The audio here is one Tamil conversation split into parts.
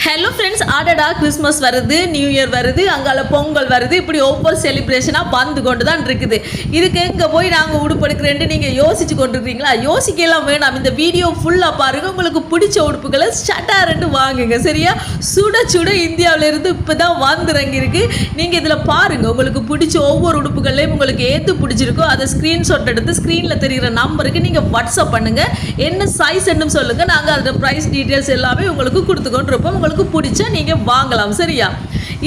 ஹலோ ஃப்ரெண்ட்ஸ், ஆடடா கிறிஸ்மஸ் வருது, நியூ இயர் வருது, அங்கால பொங்கல் வருது, இப்படி ஒவ்வொரு செலிப்ரேஷனாக வந்து கொண்டு தான் இருக்குது. இதுக்கு எங்கே போய் நாங்கள் உடுப்பெடுக்கிறேன்ட்டு நீங்கள் யோசிச்சு கொண்டிருக்கீங்களா? யோசிக்கலாம் வேணாம். இந்த வீடியோ ஃபுல்லாக பாருங்கள். உங்களுக்கு பிடிச்ச உடுப்புகளை சட்டாரெண்டு வாங்குங்க. சரியா? சுட சுட இந்தியாவிலேருந்து இப்போ தான் வந்துறங்கிருக்கு. நீங்கள் இதில் பாருங்கள். உங்களுக்கு பிடிச்ச ஒவ்வொரு உடுப்புகள்லையும் உங்களுக்கு ஏற்று பிடிச்சிருக்கோ அதை ஸ்க்ரீன்ஷாட் எடுத்து ஸ்க்ரீனில் தெரிகிற நம்பருக்கு நீங்கள் வாட்ஸ்அப் பண்ணுங்கள். என்ன சைஸ் என்னன்னு சொல்லுங்கள். நாங்கள் அதோட ப்ரைஸ் டீட்டெயில்ஸ் எல்லாமே உங்களுக்கு கொடுத்துக்கொண்டு இருப்போம். உங்களுக்கு பிடிச்சா நீங்கள் வாங்கலாம். சரியா?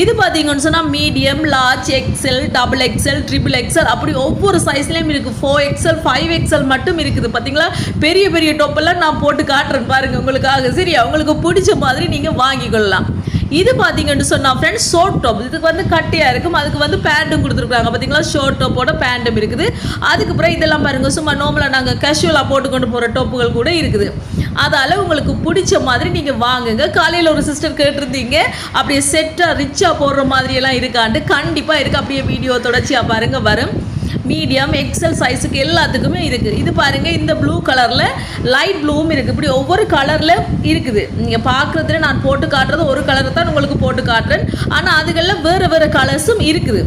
இது பார்த்தீங்கன்னு சொன்னால் medium, large, XL, double XL, triple XL, அப்படி ஒவ்வொரு சைஸ்லேயும் இருக்குது. 4XL, 5XL மட்டும் இருக்குது. பார்த்தீங்களா? பெரிய பெரிய டொப்பெல்லாம் நான் போட்டு காட்டுறேன் பாருங்கள் உங்களுக்காக. சரியா? உங்களுக்கு பிடிச்ச மாதிரி நீங்கள் வாங்கிக்கொள்ளலாம். இது பார்த்தீங்கன்னு சொன்னால் ஃப்ரெண்ட்ஸ், ஷார்ட் டாப். இதுக்கு வந்து கட்டியாக இருக்கும். அதுக்கு வந்து பேண்ட்டும் கொடுத்துருக்காங்க. பார்த்தீங்களா? ஷார்ட் டாப்போட பேண்ட்டும் இருக்குது. அதுக்கப்புறம் இதெல்லாம் பாருங்கள், சும்மா நார்மலாக நாங்கள் கேஷுவலாக போட்டுக்கொண்டு போகிற டாப்புகள் கூட இருக்குது. அதால் உங்களுக்கு பிடிச்ச மாதிரி நீங்கள் வாங்குங்க. காலையில் ஒரு சிஸ்டர் கேட்டிருந்தீங்க, அப்படியே செட்டாக ரிச்சாக போடுற மாதிரியெல்லாம் இருக்காண்டு. கண்டிப்பாக இருக்குது. அப்படியே வீடியோ தொடர்ச்சியாக பாருங்கள் வரும். மீடியம், எக்ஸல் சைஸுக்கு எல்லாத்துக்குமே இருக்குது. இது பாருங்கள், இந்த ப்ளூ கலரில் லைட் ப்ளூவும் இருக்குது. இப்படி ஒவ்வொரு கலரில் இருக்குது. நீங்கள் பார்க்குறதுல நான் போட்டு காட்டுறது ஒரு கலரை தான் உங்களுக்கு போட்டு காட்டுறேன். ஆனால் அதுகளில் வேறு வேறு கலர்ஸும் இருக்குது.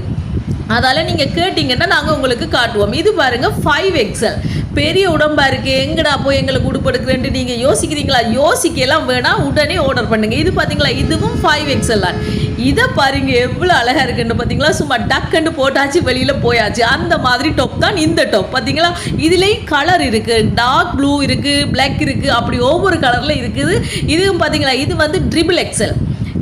அதால் நீங்கள் கேட்டிங்கன்னா நாங்கள் உங்களுக்கு காட்டுவோம். இது பாருங்கள் 5XL, பெரிய உடம்பாக இருக்குது. எங்கடா போய் எங்களுக்கு உடுப்படுக்குறேன்ட்டு நீங்கள் யோசிக்கிறீங்களா? யோசிக்கலாம் வேணாம், உடனே ஆர்டர் பண்ணுங்கள். இது பார்த்தீங்களா? இதுவும் 5XL தான். இதை பாருங்கள் எவ்வளோ அழகாக இருக்குன்னு. பார்த்தீங்களா? சும்மா டக்குன்னு போட்டாச்சு, வெளியில் போயாச்சு. அந்த மாதிரி டாப் தான் இந்த டாப். பார்த்தீங்களா? இதுலேயும் கலர் இருக்குது. டார்க் ப்ளூ இருக்குது, பிளாக் இருக்குது, அப்படி ஒவ்வொரு கலரில் இருக்குது. இதுவும் பார்த்தீங்களா? இது வந்து ட்ரிபிள் எக்ஸல்.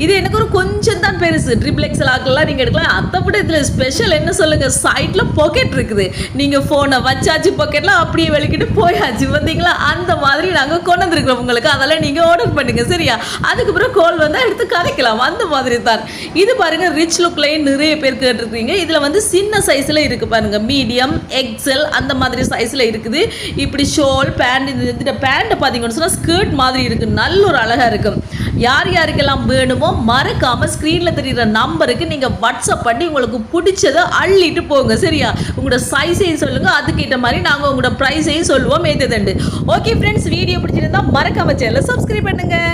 இது எனக்கு ஒரு கொஞ்சம் தான் பெருசு. ட்ரிபிள் எக்ஸல் ஆக்கலாம் நீங்கள் எடுக்கலாம். அதை விட இதில் ஸ்பெஷல் என்ன சொல்லுங்கள், சைடில் பாக்கெட் இருக்குது. நீங்கள் ஃபோனை வச்சாச்சு பாக்கெட்டில் அப்படியே வெளிக்கிட்டு போயாச்சு. பார்த்தீங்களா? அந்த மாதிரி நாங்கள் கொண்டு வந்துருக்கிறோம் உங்களுக்கு. அதெல்லாம் நீங்கள் ஆர்டர் பண்ணுங்கள். சரியா? அதுக்கப்புறம் கால் வந்தால் எடுத்து கதைக்கலாம். அந்த மாதிரி தான். இது பாருங்கள், ரிச் லுக்லேயே நிறைய பேர் கேட்டிருக்கீங்க. இதில் வந்து சின்ன சைஸில் இருக்குது பாருங்கள். மீடியம், எக்ஸல் அந்த மாதிரி சைஸில் இருக்குது. இப்படி ஷோல் பேண்ட், இந்த பேண்ட்டை பார்த்தீங்கன்னு சொன்னால் ஸ்கர்ட் மாதிரி இருக்குது. நல்ல ஒரு அழகாக இருக்கும். யார் யாருக்கெல்லாம் வேணுமோ மறக்காமல் ஸ்க்ரீனில் தெரிகிற நம்பருக்கு நீங்கள் வாட்ஸ்அப் பண்ணி உங்களுக்கு பிடிச்சதை அள்ளிட்டு போங்க. சரியா? உங்களோட சைஸையும் சொல்லுங்கள். அதுக்கேற்ற மாதிரி நாங்கள் உங்களோட ப்ரைஸையும் சொல்லுவோம். ஏற்றுதண்டு. ஓகே ஃப்ரெண்ட்ஸ், வீடியோ பிடிச்சிருந்தா மறக்காம சேனலை சப்ஸ்கிரைப் பண்ணுங்கள்.